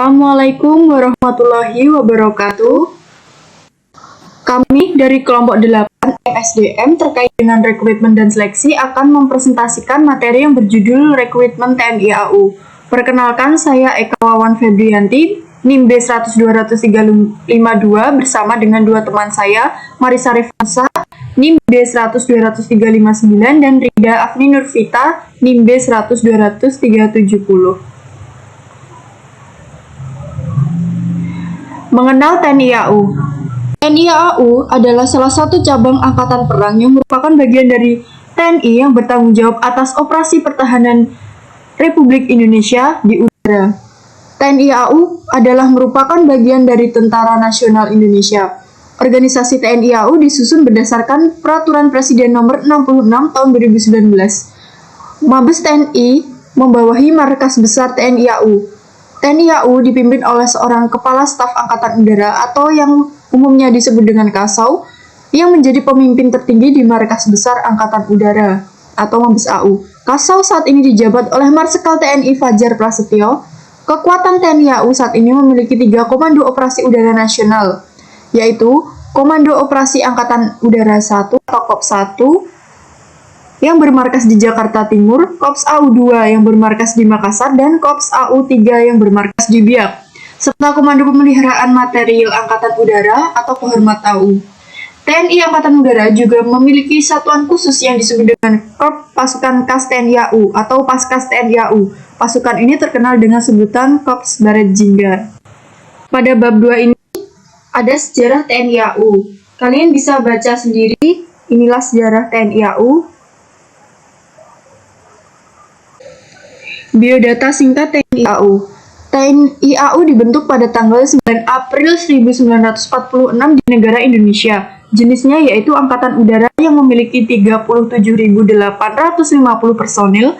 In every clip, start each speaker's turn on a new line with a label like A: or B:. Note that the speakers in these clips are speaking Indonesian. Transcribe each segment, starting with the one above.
A: Assalamualaikum warahmatullahi wabarakatuh. Kami dari kelompok 8 MSDM terkait dengan rekrutmen dan seleksi akan mempresentasikan materi yang berjudul Rekrutmen TNI AU. Perkenalkan, saya Eka Wawan Febrianti, NIM B100-20352 bersama dengan dua teman saya, Marisa Rifansa, NIM B100-20359 dan Rida Afni Nurvita, NIM B100-200-370. Mengenal TNI AU. TNI AU adalah salah satu cabang angkatan perang yang merupakan bagian dari TNI yang bertanggung jawab atas operasi pertahanan Republik Indonesia di udara. TNI AU adalah merupakan bagian dari Tentara Nasional Indonesia. Organisasi TNI AU disusun berdasarkan Peraturan Presiden Nomor 66 Tahun 2019. Mabes TNI membawahi Markas Besar TNI AU. TNI AU dipimpin oleh seorang Kepala Staf Angkatan Udara atau yang umumnya disebut dengan Kasau, yang menjadi pemimpin tertinggi di Markas Besar Angkatan Udara atau Mabes AU. Kasau saat ini dijabat oleh Marsikal TNI Fajar Prasetyo. Kekuatan TNI AU saat ini memiliki 3 Komando Operasi Udara Nasional, yaitu Komando Operasi Angkatan Udara 1 atau KOP 1, yang bermarkas di Jakarta Timur, Korps AU 2 yang bermarkas di Makassar, dan Korps AU 3 yang bermarkas di Biak, serta Komando Pemeliharaan Material Angkatan Udara atau Kohormat AU. TNI Angkatan Udara juga memiliki satuan khusus yang disebut dengan Korps Pasukan Khas TNI AU atau Paskas TNI AU. Pasukan ini terkenal dengan sebutan Korps Baret Jingga. Pada bab 2 ini ada sejarah TNI AU. Kalian bisa baca sendiri, inilah sejarah TNI AU. Biodata singkat TNI AU. TNI AU dibentuk pada tanggal 9 April 1946 di negara Indonesia. Jenisnya yaitu Angkatan Udara yang memiliki 37.850 personil.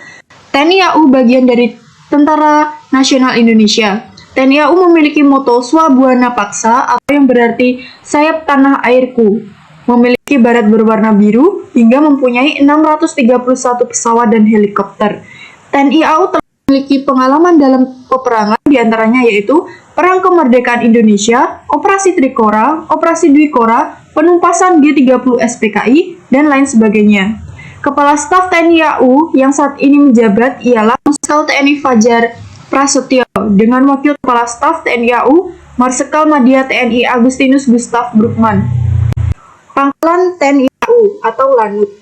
A: TNI AU bagian dari Tentara Nasional Indonesia. TNI AU memiliki moto Swabuana Paksa atau yang berarti sayap tanah airku. Memiliki baret berwarna biru hingga mempunyai 631 pesawat dan helikopter. TNI AU telah memiliki pengalaman dalam peperangan diantaranya yaitu Perang Kemerdekaan Indonesia, Operasi Trikora, Operasi Dwikora, Penumpasan G30 SPKI, dan lain sebagainya. Kepala Staf TNI AU yang saat ini menjabat ialah Marsikal TNI Fajar Prasetyo dengan Wakil Kepala Staf TNI AU Marsikal Madya TNI Agustinus Gustaf Brugman. Pangkalan TNI AU atau Lanut.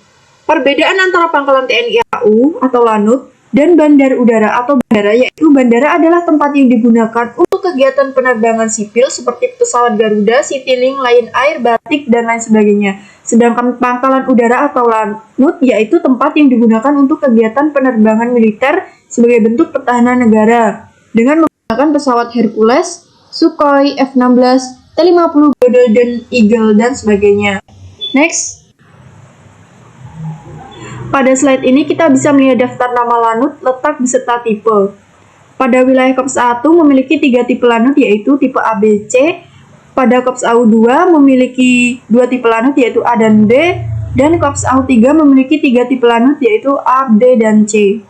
A: Perbedaan antara pangkalan TNI AU atau Lanut dan bandar udara atau bandara, yaitu bandara adalah tempat yang digunakan untuk kegiatan penerbangan sipil seperti pesawat Garuda, Citylink, Lion Air, Batik, dan lain sebagainya. Sedangkan pangkalan udara atau Lanut yaitu tempat yang digunakan untuk kegiatan penerbangan militer sebagai bentuk pertahanan negara dengan menggunakan pesawat Hercules, Sukhoi, F-16, T-50 Godel dan Eagle, dan sebagainya. Next. Pada slide ini kita bisa melihat daftar nama Lanut, letak beserta tipe. Pada wilayah Korps 1 memiliki 3 tipe Lanut yaitu tipe A, B, C. Pada Korps AU 2 memiliki 2 tipe Lanut yaitu A dan B. Dan Korps AU 3 memiliki 3 tipe Lanut yaitu A, B, dan C.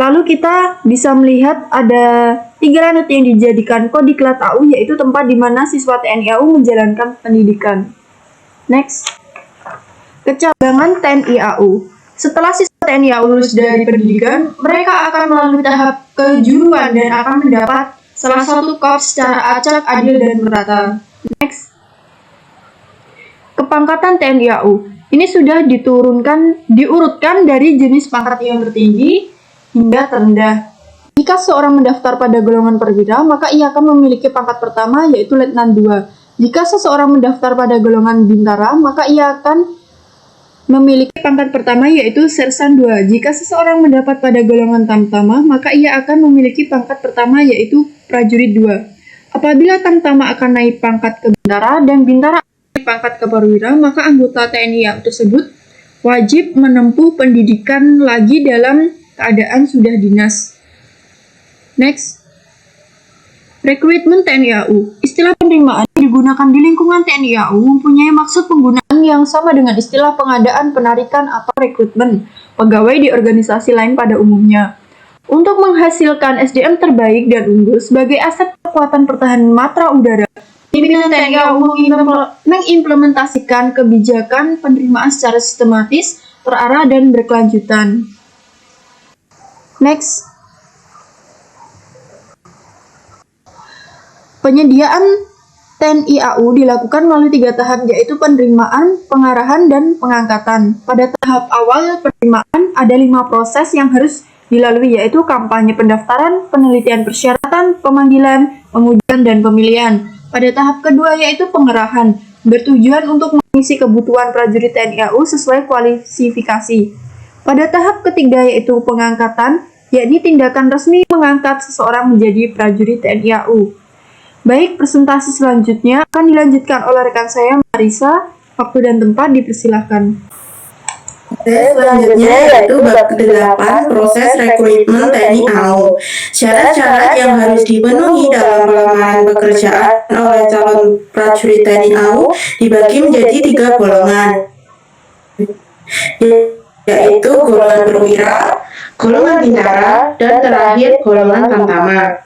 A: Lalu kita bisa melihat ada 3 Lanut yang dijadikan Kodiklat AU yaitu tempat di mana siswa TNI AU menjalankan pendidikan. Next. Kecabangan TNI AU. Setelah siswa TNI AU lulus dari pendidikan, mereka akan melalui tahap kejuruan dan akan mendapat salah satu korps secara acak, adil, dan merata. Next. Kepangkatan TNI AU. Ini sudah diurutkan dari jenis pangkat yang tertinggi hingga terendah. Jika seorang mendaftar pada golongan perwira, maka ia akan memiliki pangkat pertama yaitu Letnan 2. Jika seseorang mendaftar pada golongan bintara, maka ia akan memiliki pangkat pertama yaitu Sersan 2. Jika seseorang mendapat pada golongan Tamtama, maka ia akan memiliki pangkat pertama yaitu Prajurit 2. Apabila Tamtama akan naik pangkat ke Bintara dan Bintara naik pangkat ke Perwira, maka anggota TNI AU tersebut wajib menempuh pendidikan lagi dalam keadaan sudah dinas. Next. Rekrutmen TNI AU. Istilah penerimaan yang digunakan di lingkungan TNI AU mempunyai maksud penggunaan yang sama dengan istilah pengadaan, penarikan, atau rekrutmen pegawai di organisasi lain pada umumnya. Untuk menghasilkan SDM terbaik dan unggul sebagai aset kekuatan pertahanan matra udara, pimpinan TNI AU mengimplementasikan kebijakan penerimaan secara sistematis, terarah, dan berkelanjutan. Next. Penyediaan TNI AU dilakukan melalui 3 tahap, yaitu penerimaan, pengarahan, dan pengangkatan. Pada tahap awal penerimaan, ada 5 proses yang harus dilalui, yaitu kampanye pendaftaran, penelitian persyaratan, pemanggilan, pengujian, dan pemilihan. Pada tahap kedua, yaitu pengerahan, bertujuan untuk mengisi kebutuhan prajurit TNI AU sesuai kualifikasi. Pada tahap ketiga, yaitu pengangkatan, yakni tindakan resmi mengangkat seseorang menjadi prajurit TNI AU. Baik, presentasi selanjutnya akan dilanjutkan oleh rekan saya, Marisa. Waktu dan tempat dipersilahkan.
B: Selanjutnya yaitu bab ke-8, proses rekrutmen TNI AU. Syarat-syarat yang harus dipenuhi dalam lamaran pekerjaan oleh calon prajurit TNI AU dibagi menjadi 3 golongan, yaitu golongan perwira, golongan bintara, dan terakhir golongan tamtama.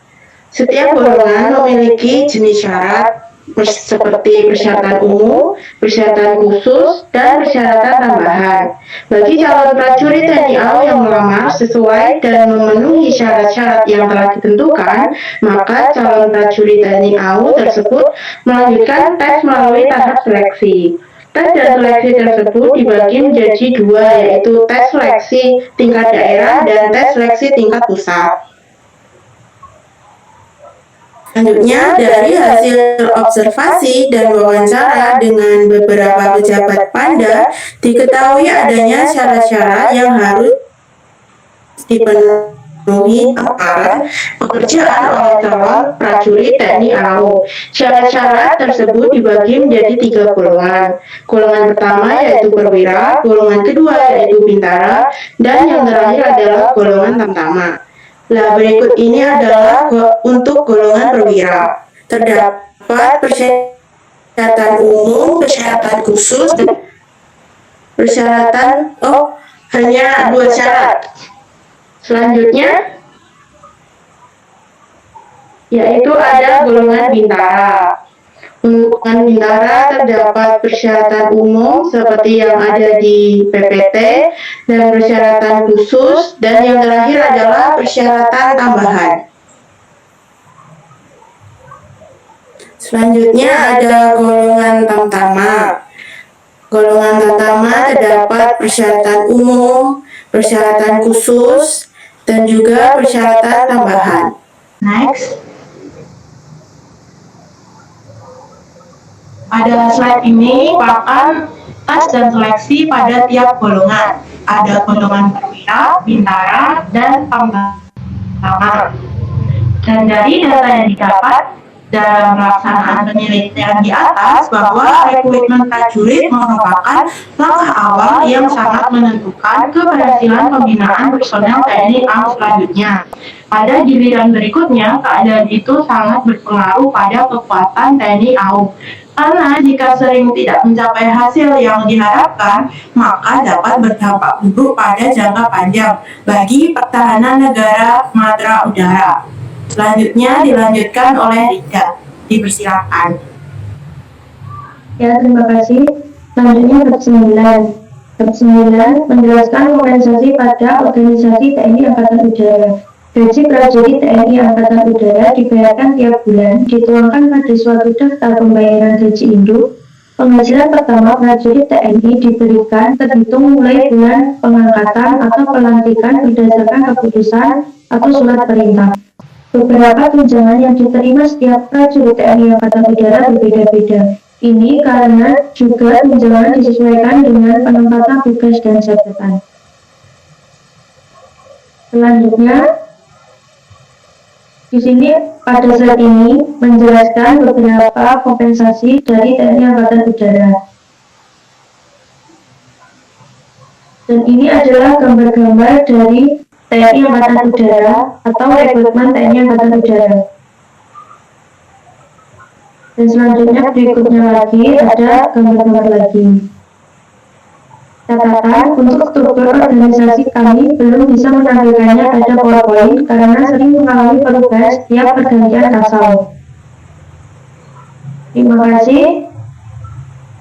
B: Setiap golongan memiliki jenis syarat seperti persyaratan umum, persyaratan khusus, dan persyaratan tambahan. Bagi calon prajurit TNI AU yang melamar sesuai dan memenuhi syarat-syarat yang telah ditentukan, maka calon prajurit TNI AU tersebut melanjutkan tes melalui tahap seleksi. Tes dan seleksi tersebut dibagi menjadi 2, yaitu tes seleksi tingkat daerah dan tes seleksi tingkat pusat. Selanjutnya, dari hasil observasi dan wawancara dengan beberapa pejabat Panda, diketahui adanya syarat-syarat yang harus dipenuhi aparat pekerjaan oleh calon prajurit TNI AU. Syarat-syarat tersebut dibagi menjadi 3 golongan. Golongan pertama yaitu perwira, golongan kedua yaitu bintara, dan yang terakhir adalah golongan tamtama. Nah, berikut ini adalah untuk golongan perwira. Terdapat persyaratan umum, persyaratan khusus, dan persyaratan hanya 2 syarat. Selanjutnya yaitu ada golongan bintara. Untuk golongan bintara terdapat persyaratan umum seperti yang ada di PPT dan persyaratan khusus, dan yang terakhir adalah persyaratan tambahan. Selanjutnya ada golongan tamtama. Golongan tamtama terdapat persyaratan umum, persyaratan khusus, dan juga persyaratan tambahan. Next. Pada slide ini merupakan tes dan seleksi pada tiap golongan. Ada golongan perwira, bintara, dan tamtama. Dan dari data yang didapat dalam pelaksanaan penelitian di atas, bahwa rekrutmen prajurit merupakan langkah awal yang sangat menentukan keberhasilan pembinaan personel TNI AU selanjutnya. Pada giliran berikutnya, keadaan itu sangat berpengaruh pada kekuatan TNI AU. Karena jika sering tidak mencapai hasil yang diharapkan, maka dapat berdampak buruk pada jangka panjang bagi pertahanan negara matra udara. Selanjutnya dilanjutkan oleh Rida. Dipersilakan.
C: Ya, terima kasih. Selanjutnya bab 9. Bab 9 menjelaskan kompensasi pada organisasi TNI Angkatan Udara. Gaji prajurit TNI Angkatan Udara dibayarkan tiap bulan, dituangkan pada suatu daftar pembayaran gaji induk. Penghasilan pertama prajurit TNI diberikan terhitung mulai bulan pengangkatan atau pelantikan berdasarkan keputusan atau surat perintah. Beberapa tunjangan yang diterima setiap prajurit TNI Angkatan Udara berbeda-beda. Ini karena juga tunjangan disesuaikan dengan penempatan tugas dan jabatan. Selanjutnya, di sini pada slide ini menjelaskan beberapa kompensasi dari TNI Angkatan Udara. Dan ini adalah gambar-gambar dari TNI Angkatan Udara atau rekrutmen TNI Angkatan Udara. Dan selanjutnya berikutnya lagi ada gambar-gambar lagi. Catatan, untuk struktur organisasi kami belum bisa menampilkannya pada PowerPoint karena sering mengalami perubahan setiap pergantian kasau. Terima kasih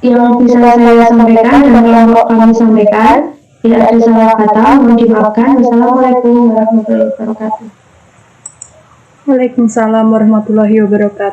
C: yang bisa saya sampaikan dan kelompok kami sampaikan. Bila ada salah kata, mohon dimaafkan. Wassalamualaikum warahmatullahi wabarakatuh.
A: Waalaikumsalam warahmatullahi wabarakatuh.